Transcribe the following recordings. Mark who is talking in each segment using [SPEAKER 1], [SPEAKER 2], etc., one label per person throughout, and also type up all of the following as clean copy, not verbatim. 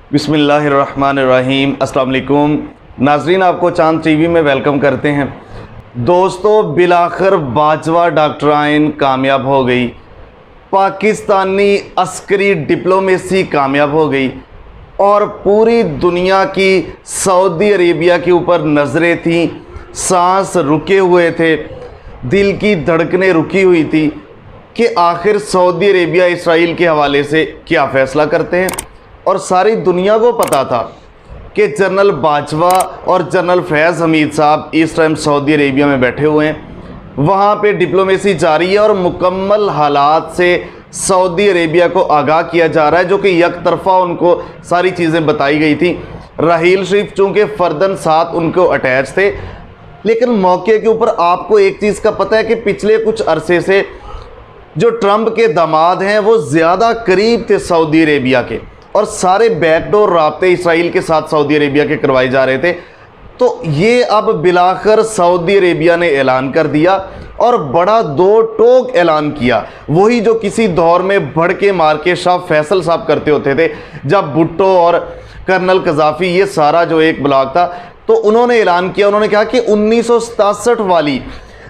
[SPEAKER 1] बिस्मिल्लाहिर्रहमानिर्रहीम। अस्सलाम वालेकुम नाजरीन, आपको चांद टीवी में वेलकम करते हैं। दोस्तों, बिलाखिर बाजवा डॉक्टराइन कामयाब हो गई, पाकिस्तानी अस्करी डिप्लोमेसी कामयाब हो गई और पूरी दुनिया की सऊदी अरेबिया के ऊपर नज़रें थीं, सांस रुके हुए थे, दिल की धड़कनें रुकी हुई थी कि आखिर सऊदी अरेबिया इसराइल के हवाले से क्या फ़ैसला करते हैं। और सारी दुनिया को पता था कि जनरल बाजवा और जनरल फैज़ हमीद साहब इस टाइम सऊदी अरेबिया में बैठे हुए हैं, वहाँ पे डिप्लोमेसी जारी है और मुकम्मल हालात से सऊदी अरेबिया को आगाह किया जा रहा है, जो कि एक तरफा उनको सारी चीज़ें बताई गई थी। राहील शरीफ चूँकि फ़र्दन साथ उनको अटैच थे, लेकिन मौके के ऊपर आपको एक चीज़ का पता है कि पिछले कुछ अरसे से जो ट्रंप के दामाद हैं वो ज़्यादा करीब थे सऊदी अरेबिया के, और सारे बैकडोर राब्ते इसराइल के साथ सऊदी अरेबिया के करवाए जा रहे थे। तो ये अब बिलाखिर सऊदी अरेबिया ने ऐलान कर दिया और बड़ा दो टोक ऐलान किया, वही जो किसी दौर में भड़के मार के शाह फैसल साहब करते होते थे, जब भुट्टो और कर्नल कज़ाफ़ी ये सारा जो एक ब्लॉक था, तो उन्होंने ऐलान किया, उन्होंने कहा कि 1967 वाली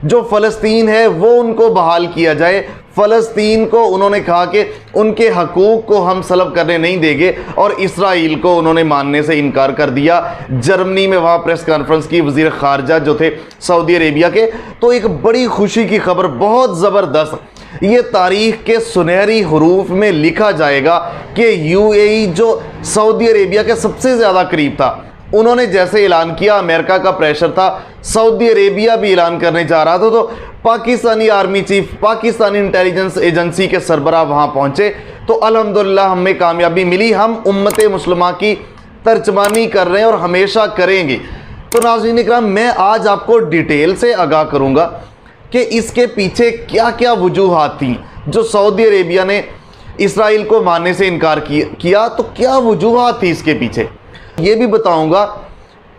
[SPEAKER 1] जो फ़लस्तीन है वो उनको बहाल किया जाए। फ़लस्तीन को उन्होंने कहा कि उनके हकूक़ को हम सलब करने नहीं देंगे, और इसराइल को उन्होंने मानने से इनकार कर दिया। जर्मनी में वहाँ प्रेस कॉन्फ्रेंस की वज़ीर ख़ारजा जो थे सऊदी अरेबिया के, तो एक बड़ी खुशी की खबर, बहुत ज़बरदस्त, ये तारीख़ के सुनहरी हरूफ में लिखा जाएगा कि यूएई जो सऊदी अरेबिया के सबसे ज़्यादा करीब था, उन्होंने जैसे ऐलान किया, अमेरिका का प्रेशर था, सऊदी अरेबिया भी ऐलान करने जा रहा था, तो Pakistani army chief, Pakistani intelligence agency के सरबराह वहाँ पहुँचे, तो अल्हम्दुलिल्लाह हमें कामयाबी मिली। हम उम्मत मुस्लिमा की तर्जमानी कर रहे हैं और हमेशा करेंगे। तो नाज़रीन इकराम, मैं आज आपको डिटेल से आगाह करूँगा कि इसके पीछे क्या क्या वजूहात थी जो सऊदी अरेबिया ने इसराइल को मानने से इनकार किया, तो क्या वजूहात थी इसके पीछे, ये भी बताऊंगा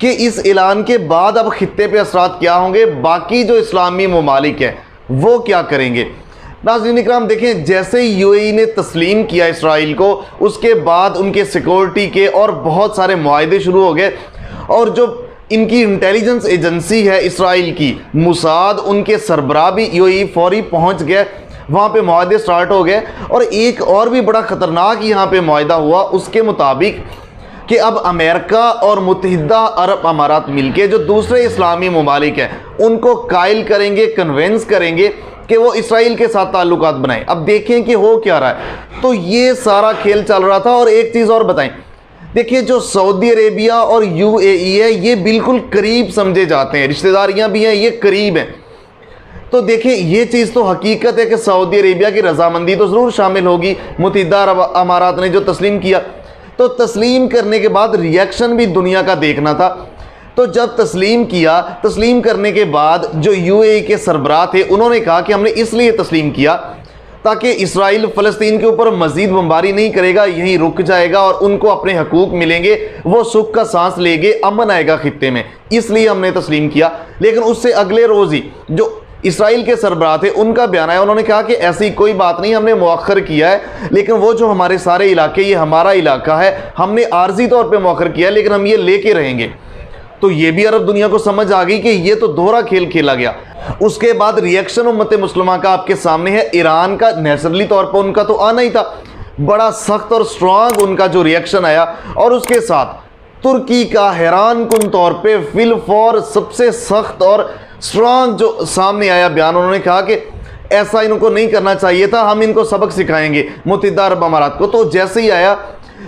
[SPEAKER 1] कि इस ऐलान के बाद अब खित्ते पे असरात क्या होंगे, बाकी जो इस्लामी ममालिक हैं वो क्या करेंगे। नाज़रीन इकराम, देखें, जैसे ही यूएई ने तस्लीम किया इसराइल को, उसके बाद उनके सिक्योरिटी के और बहुत सारे मुआहदे शुरू हो गए, और जो इनकी इंटेलिजेंस एजेंसी है इसराइल की मुसाद, उनके सरबराह भी यूएई फौरी पहुँच गए, वहाँ पे मुआहदे स्टार्ट हो गए। और एक और भी बड़ा ख़तरनाक यहाँ पे मुआहदा हुआ, उसके मुताबिक कि अब अमेरिका और मुत्तहिदा अरब अमारात मिलके जो दूसरे इस्लामी ममालिक हैं उनको कायल करेंगे, कन्वेंस करेंगे कि वो इसराइल के साथ ताल्लुकात बनाएं। अब देखें कि हो क्या रहा है। तो ये सारा खेल चल रहा था। और एक चीज़ और बताएं, देखिए, जो सऊदी अरेबिया और यूएई है ये बिल्कुल करीब समझे जाते हैं, रिश्तेदारियाँ भी हैं, ये करीब हैं। तो देखिए, ये चीज़ तो हकीकत है कि सऊदी अरेबिया की रजामंदी तो ज़रूर शामिल होगी। मुत्तहिदा अरब अमारात ने जो तस्लीम किया, तो तस्लीम करने के बाद रिएक्शन भी दुनिया का देखना था। तो जब तस्लीम किया, तस्लीम करने के बाद जो यूएई के सरबराह थे उन्होंने कहा कि हमने इसलिए तस्लीम किया ताकि इसराइल फ़लस्तीन के ऊपर मज़ीद बमबारी नहीं करेगा, यहीं रुक जाएगा और उनको अपने हकूक़ मिलेंगे, वो सुख का सांस लेंगे, अमन आएगा खित्ते में, इसलिए हमने तस्लीम किया। लेकिन उससे अगले रोज़ ही जो इसराइल के सरबराह थे उनका बयान आया, उन्होंने कहा कि ऐसी कोई बात नहीं, हमने मौखर किया है, लेकिन वो जो हमारे सारे इलाके, ये हमारा इलाका है, हमने आर्जी तौर पे मौखर किया है, लेकिन हम ये लेके रहेंगे। तो ये भी अरब दुनिया को समझ आ गई कि ये तो दोहरा खेल खेला गया। उसके बाद रिएक्शन उम्मत मुस्लिमा का आपके सामने है। ईरान का नेचुरली तौर पर उनका तो आना ही था, बड़ा सख्त और स्ट्रांग उनका जो रिएक्शन आया, और उसके साथ तुर्की का हैरान कुन तौर पर फिलफौर सबसे सख्त और स्ट्रांग जो सामने आया बयान, उन्होंने कहा कि ऐसा इनको नहीं करना चाहिए था, हम इनको सबक सिखाएंगे मुत्तहिदा अरब अमारात को। तो जैसे ही आया,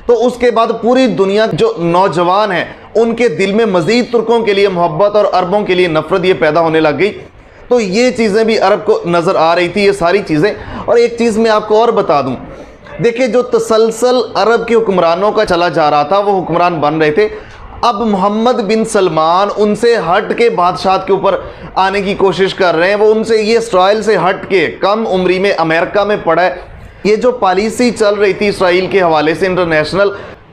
[SPEAKER 1] तो उसके बाद पूरी दुनिया जो नौजवान है उनके दिल में मज़ीद तुर्कों के लिए मोहब्बत और अरबों के लिए नफ़रत ये पैदा होने लग गई। तो ये चीज़ें भी अरब को नज़र आ रही थी, ये सारी चीज़ें। और एक चीज़ मैं आपको और बता दूँ, देखिए, जो तसलसल अरब के हुक्मरानों का चला जा रहा था, वो हुक्मरान बन रहे थे। अब मोहम्मद बिन सलमान उनसे हट के बादशाह के ऊपर आने की कोशिश कर रहे हैं, वो उनसे ये स्टाइल से हट के कम उम्री में अमेरिका में पड़ा है। ये जो पॉलिसी चल रही थी इसराइल के हवाले से इंटरनेशनल,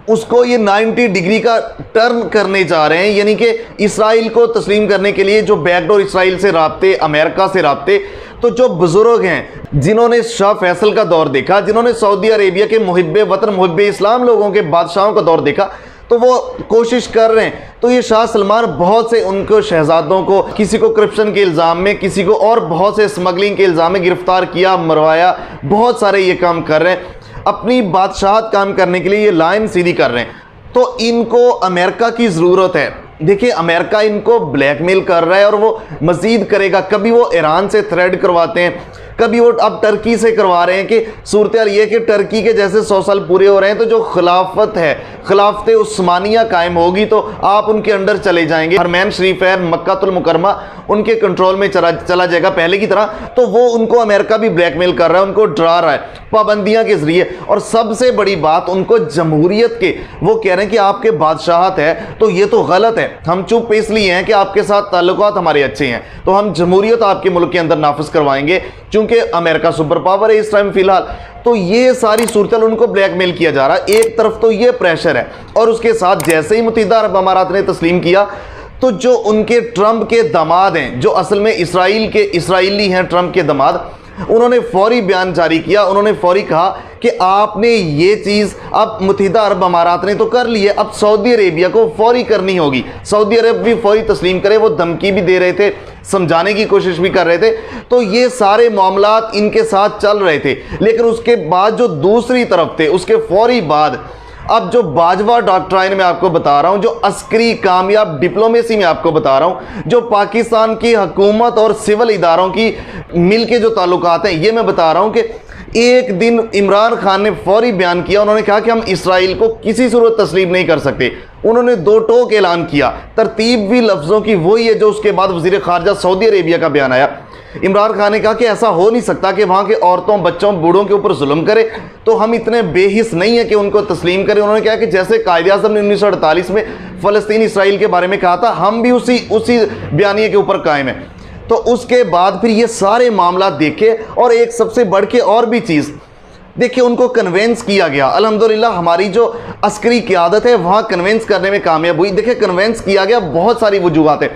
[SPEAKER 1] उसको ये 90 डिग्री का टर्न करने जा रहे हैं, यानी कि इसराइल को तस्लीम करने के लिए जो बैकडोर इसराइल से राब्ते, अमेरिका से राब्ते, तो जो बुजुर्ग हैं जिन्होंने शाह फैसल का दौर देखा, जिन्होंने सऊदी अरेबिया के मुहिब्बे वतन मुहिब्बे इस्लाम लोगों के बादशाहों का दौर देखा, तो वो कोशिश कर रहे हैं। तो ये शाह सलमान बहुत से उनको शहजादों को, किसी को करप्शन के इल्ज़ाम में, किसी को और बहुत से स्मगलिंग के इल्ज़ाम में गिरफ्तार किया, मरवाया, बहुत सारे ये काम कर रहे हैं। अपनी बादशाहत काम करने के लिए ये लाइन सीधी कर रहे हैं। तो इनको अमेरिका की ज़रूरत है। देखिए, अमेरिका इनको ब्लैकमेल कर रहा है और वो मज़ीद करेगा। कभी वो ईरान से थ्रेड करवाते हैं, कभी वो अब टर्की से करवा रहे हैं कि सूरत हाल ये कि टर्की के जैसे 100 साल पूरे हो रहे हैं तो जो खिलाफत है, खिलाफत उस्मानिया कायम होगी तो आप उनके अंडर चले जाएंगे। हरमैन शरीफ है, मक्कातुल मुकरमा उनके कंट्रोल में चला जाएगा पहले की तरह। तो वो उनको अमेरिका भी ब्लैकमेल कर रहा है, उनको डरा रहा है पाबंदियां के जरिए। और सबसे बड़ी बात, उनको जमहूरियत के वो कह रहे हैं कि आपके बादशाहत है तो ये तो गलत है, हम चुप इसलिए हैं कि आपके साथ ताल्लुकात हमारे अच्छे हैं, तो हम जमहूरियत आपके मुल्क के अंदर नाफिज करवाएंगे क्योंकि अमेरिका सुपर पावर है इस टाइम फिलहाल। तो ये सारी सूरत उनको ब्लैकमेल किया जा रहा है। एक तरफ तो ये प्रेशर है और उसके साथ जैसे ही मुत्तहिदा अरब अमारात ने तस्लीम किया तो जो उनके ट्रंप के दामाद हैं, जो असल में इसराइली हैं ट्रंप के दामाद, उन्होंने फौरी बयान जारी किया। उन्होंने फौरी कहा कि आपने ये चीज़ अब मुत्तहिदा अरब अमारात ने तो कर ली है, अब सऊदी अरेबिया को फौरी करनी होगी। सऊदी अरब भी फौरी तस्लीम करे। वो धमकी भी दे रहे थे, समझाने की कोशिश भी कर रहे थे। तो ये सारे मामलात इनके साथ चल रहे थे। लेकिन उसके बाद जो दूसरी तरफ थे, उसके फौरी बाद अब जो बाजवा डॉक्ट्राइन में आपको बता रहा हूं, जो अस्करी कामयाब डिप्लोमेसी में आपको बता रहा हूं, जो पाकिस्तान की हुकूमत और सिविल इदारों की मिल के जो ताल्लुकात हैं, ये मैं बता रहा हूं कि एक दिन इमरान खान ने फौरी बयान किया। उन्होंने कहा कि हम इसराइल को किसी सूरत तस्लीम नहीं कर सकते। उन्होंने दो टोक ऐलान किया, तरतीब भी लफ्ज़ों की वही है जो उसके बाद वज़ीर ख़ारजा सऊदी अरेबिया का बयान आया। इमरान खान ने कहा कि ऐसा हो नहीं सकता कि वहाँ के औरतों, बच्चों, बूढ़ों के ऊपर जुल्म करे, तो हम इतने बेहिस नहीं है कि उनको तस्लीम करें। उन्होंने कहा कि जैसे कायदे आज़म ने 1948 में फ़लस्तीन इसराइल के बारे में कहा था, हम भी उसी बयानिए के ऊपर कायम हैं। तो उसके बाद फिर ये सारे मामला देखे और एक सबसे बढ़ के और भी चीज़ देखिए, उनको कन्वेंस किया गया। अल्हम्दुलिल्लाह हमारी जो अस्करी क़यादत है वहाँ कन्वेंस करने में कामयाब हुई। देखिए, कन्वेंस किया गया, बहुत सारी वजूहात है।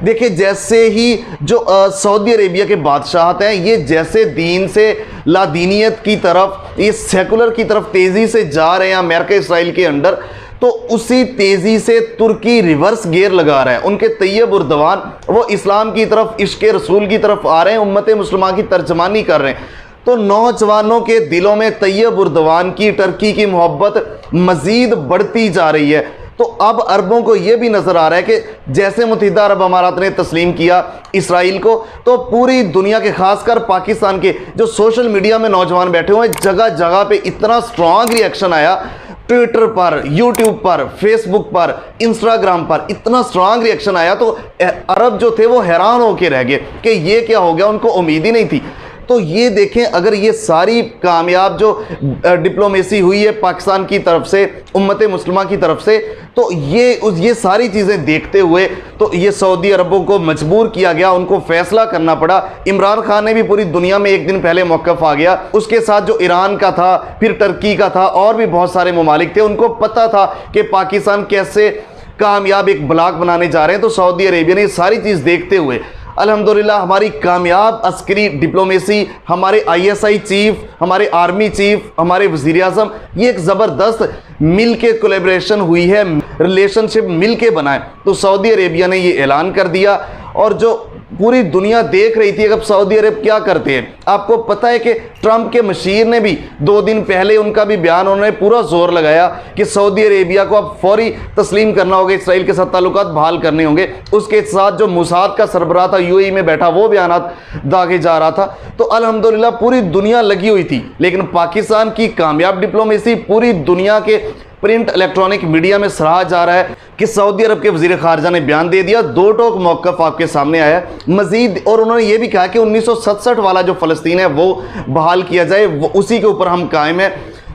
[SPEAKER 1] देखिए, जैसे ही जो सऊदी अरेबिया के बादशाहत हैं, ये जैसे दीन से लादीनियत की तरफ, ये सेकुलर की तरफ तेज़ी से जा रहे हैं अमेरिका इसराइल के अंडर, तो उसी तेज़ी से तुर्की रिवर्स गियर लगा रहा है। उनके तैयब उर्दवान वो इस्लाम की तरफ, इश्क रसूल की तरफ आ रहे हैं, उम्मत मुस्लिमा की तर्जमानी कर रहे हैं। तो नौजवानों के दिलों में तैयब उर्दवान की, टर्की की मोहब्बत मज़ीद बढ़ती जा रही है। तो अब अरबों को यह भी नज़र आ रहा है कि जैसे मुत्तहिदा अरब अमारात ने तस्लीम किया इसराइल को, तो पूरी दुनिया के, खासकर पाकिस्तान के जो सोशल मीडिया में नौजवान बैठे हुए हैं, जगह जगह पे इतना स्ट्रॉन्ग रिएक्शन आया। ट्विटर पर, यूट्यूब पर, फेसबुक पर, इंस्टाग्राम पर इतना स्ट्रॉन्ग रिएक्शन आया, तो अरब जो थे वो हैरान होकर रह गए कि ये क्या हो गया, उनको उम्मीद ही नहीं थी। तो ये देखें, अगर ये सारी कामयाब जो डिप्लोमेसी हुई है पाकिस्तान की तरफ से, उम्मत मुस्लिमा की तरफ से, तो ये सारी चीज़ें देखते हुए तो ये सऊदी अरबों को मजबूर किया गया, उनको फैसला करना पड़ा। इमरान खान ने भी पूरी दुनिया में एक दिन पहले मौक़िफ़ आ गया। उसके साथ जो ईरान का था, फिर टर्की का था, और भी बहुत सारे ममालिक थे। उनको पता था कि पाकिस्तान कैसे कामयाब एक ब्लॉक बनाने जा रहे हैं। तो सऊदी अरेबिया ने सारी चीज़ देखते हुए अल्हम्दुलिल्लाह हमारी कामयाब अस्करी डिप्लोमेसी, हमारे ISI चीफ, हमारे आर्मी चीफ, हमारे वज़ीर आज़म, ये एक ज़बरदस्त मिल के कोलेब्रेशन हुई है, रिलेशनशिप मिल के बनाए। तो सऊदी अरेबिया ने ये ऐलान कर दिया और जो पूरी दुनिया देख रही थी अब सऊदी अरब क्या करते हैं। आपको पता है कि ट्रंप के मशीर ने भी 2 दिन पहले उनका भी बयान, उन्होंने पूरा जोर लगाया कि सऊदी अरेबिया को अब फौरी तस्लीम करना होगा, इसराइल के साथ ताल्लुकात बहाल करने होंगे। उसके साथ जो मुसाद का सरबराह था UAE में बैठा, वो बयानात दागे जा रहा था। तो अल्हम्दुलिल्लाह पूरी दुनिया लगी हुई थी। लेकिन पाकिस्तान की कामयाब डिप्लोमेसी पूरी दुनिया के प्रिंट इलेक्ट्रॉनिक मीडिया में सराहा जा रहा है कि सऊदी अरब के वज़ीर ख़ारजा ने बयान दे दिया, 2 टोक मौक़िफ़ आपके सामने आया मज़ीद। और उन्होंने ये भी कहा कि 1967 वाला जो फ़लस्तीन है वो बहाल किया जाए, वो उसी के ऊपर हम कायम हैं।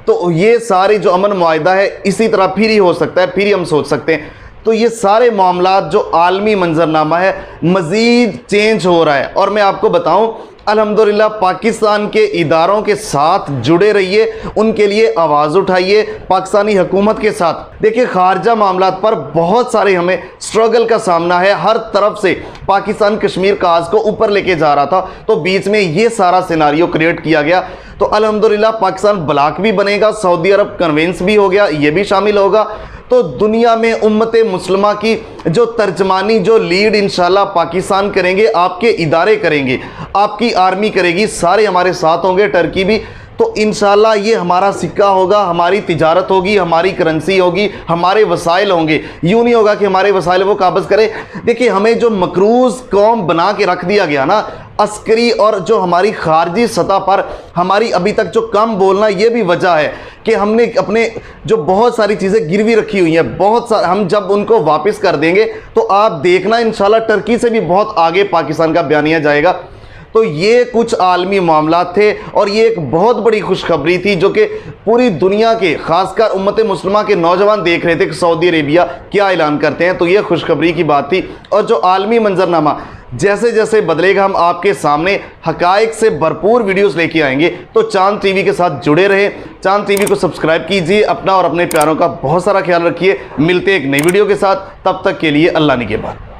[SPEAKER 1] तो ये सारे जो अमन मुआहिदा है इसी तरह फिर ही हो सकता है, फिर ही हम सोच सकते हैं। तो ये सारे मामलात जो आलमी मंजरनामा है मज़ीद चेंज हो रहा है। और मैं आपको बताऊं अल्हम्दुलिल्लाह पाकिस्तान के इदारों के साथ जुड़े रहिए, उनके लिए आवाज़ उठाइए पाकिस्तानी हुकूमत के साथ। देखिए खारजा मामलात पर बहुत सारे हमें स्ट्रगल का सामना है, हर तरफ से पाकिस्तान कश्मीर काज को ऊपर लेके जा रहा था, तो बीच में ये सारा सिनारियो क्रिएट किया गया। तो अल्हम्दुलिल्लाह पाकिस्तान ब्लॉक भी बनेगा, सऊदी अरब कन्वेंस भी हो गया, ये भी शामिल होगा। तो दुनिया में उम्मत मुस्लिमा की जो तर्जमानी, जो लीड इंशाल्लाह पाकिस्तान करेंगे, आपके इदारे करेंगे, आपकी आर्मी करेगी, सारे हमारे साथ होंगे, टर्की भी। तो इंशाल्लाह ये हमारा सिक्का होगा, हमारी तिजारत होगी, हमारी करेंसी होगी, हमारे वसाइल होंगे। यूँ नहीं होगा कि हमारे वसाइल वो काबज़ करे। देखिए हमें जो मकरूज़ कौम बना के रख दिया गया ना, अस्करी और जो हमारी खारजी सतह पर हमारी अभी तक जो कम बोलना, ये भी वजह है कि हमने अपने जो बहुत सारी चीज़ें गिरवी रखी हुई हैं, बहुत सारे, हम जब उनको वापस कर देंगे तो आप देखना इंशाल्लाह टर्की से भी बहुत आगे पाकिस्तान का बयानिया जाएगा। तो ये कुछ आलमी मामलात थे और ये एक बहुत बड़ी खुशखबरी थी जो कि पूरी दुनिया के खासकर उम्मत मुस्लिमा के नौजवान देख रहे थे कि सऊदी अरेबिया क्या ऐलान करते हैं। तो ये खुशखबरी की बात थी। और जो आलमी मंजरनामा जैसे जैसे बदलेगा, हम आपके सामने हकाइक से भरपूर वीडियोस लेके आएंगे। तो चांद टीवी के साथ जुड़े रहें, चांद टीवी को सब्सक्राइब कीजिए। अपना और अपने प्यारों का बहुत सारा ख्याल रखिए। मिलते एक नई वीडियो के साथ, तब तक के लिए अल्लाह निगहबान।